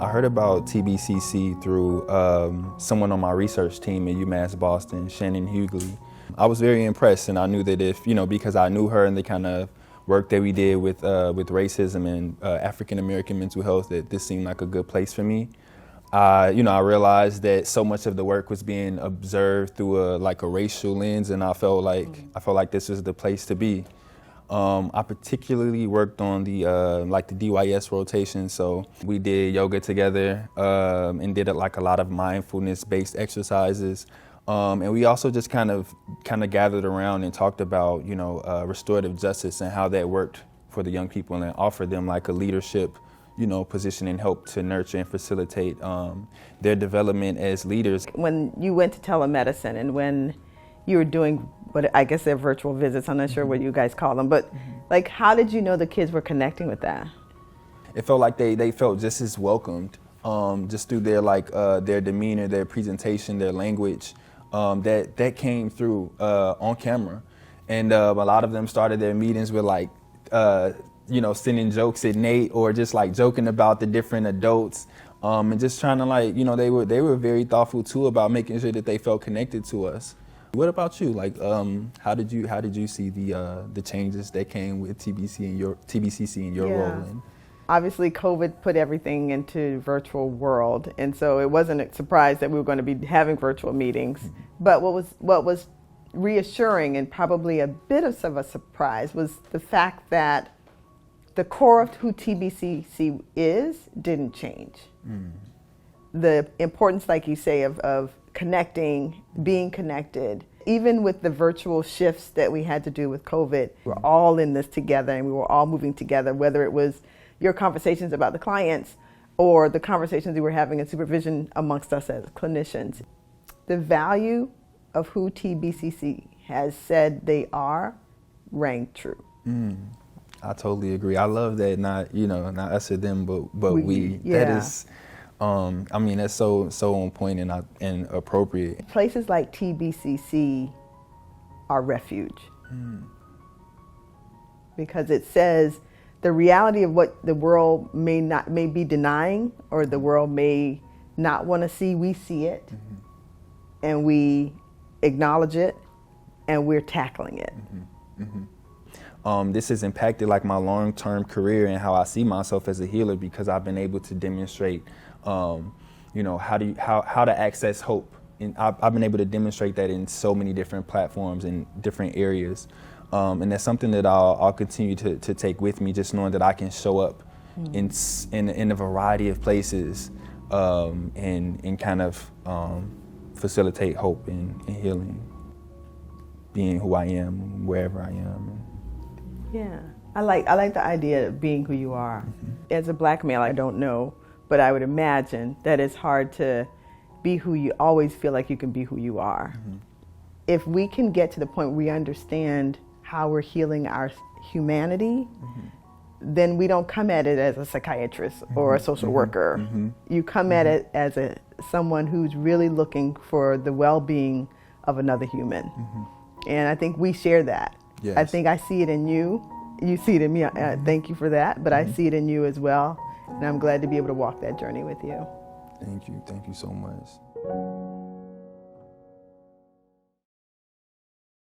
I heard about TBCC through someone on my research team at UMass Boston, Shannon Hughley. I was very impressed, and I knew that if, because I knew her and the kind of work that we did with racism and African American mental health, that this seemed like a good place for me. I realized that so much of the work was being observed through a racial lens, and I felt like this was the place to be. I particularly worked on the DYS rotation, so we did yoga together and did a lot of mindfulness-based exercises, and we also just kind of gathered around and talked about restorative justice and how that worked for the young people, and offered them like a leadership position and help to nurture and facilitate their development as leaders. When you went to telemedicine and when you were doing what I guess they're virtual visits, I'm not sure what you guys call them, but how did you know the kids were connecting with that? It felt like they felt just as welcomed, just through their demeanor, their presentation, their language, that came through on camera. And a lot of them started their meetings with sending jokes at Nate, or just joking about the different adults, and just trying to they were very thoughtful too about making sure that they felt connected to us. What about you? How did you see the changes that came with TBCC and your role in? Obviously, COVID put everything into virtual world, and so it wasn't a surprise that we were going to be having virtual meetings. Mm-hmm. But what was reassuring and probably a bit of a surprise was the fact that the core of who TBCC is didn't change. Mm. The importance, like you say, of connecting, being connected, even with the virtual shifts that we had to do with COVID, we're all in this together and we were all moving together, whether it was your conversations about the clients or the conversations we were having in supervision amongst us as clinicians. The value of who TBCC has said they are rang true. Mm. I totally agree. I love that, not us or them, but we. Yeah. That is, that's so on point and appropriate. Places like TBCC are refuge. Because it says the reality of what the world may be denying, or the world may not want to see, we see it, and we acknowledge it, and we're tackling it. This has impacted my long-term career and how I see myself as a healer, because I've been able to demonstrate, how to access hope. And I've been able to demonstrate that in so many different platforms and different areas. And that's something that I'll continue to take with me, just knowing that I can show up in a variety of places and kind of facilitate hope and healing, being who I am, wherever I am. Yeah, I like the idea of being who you are. As a Black male, I don't know, but I would imagine that it's hard to be who you always feel like you can be who you are. If we can get to the point where we understand how we're healing our humanity, then we don't come at it as a psychiatrist or a social worker. You come at it as someone who's really looking for the well-being of another human. And I think we share that. Yes. I think I see it in you. You see it in me. Thank you for that. But I see it in you as well. And I'm glad to be able to walk that journey with you. Thank you. Thank you so much.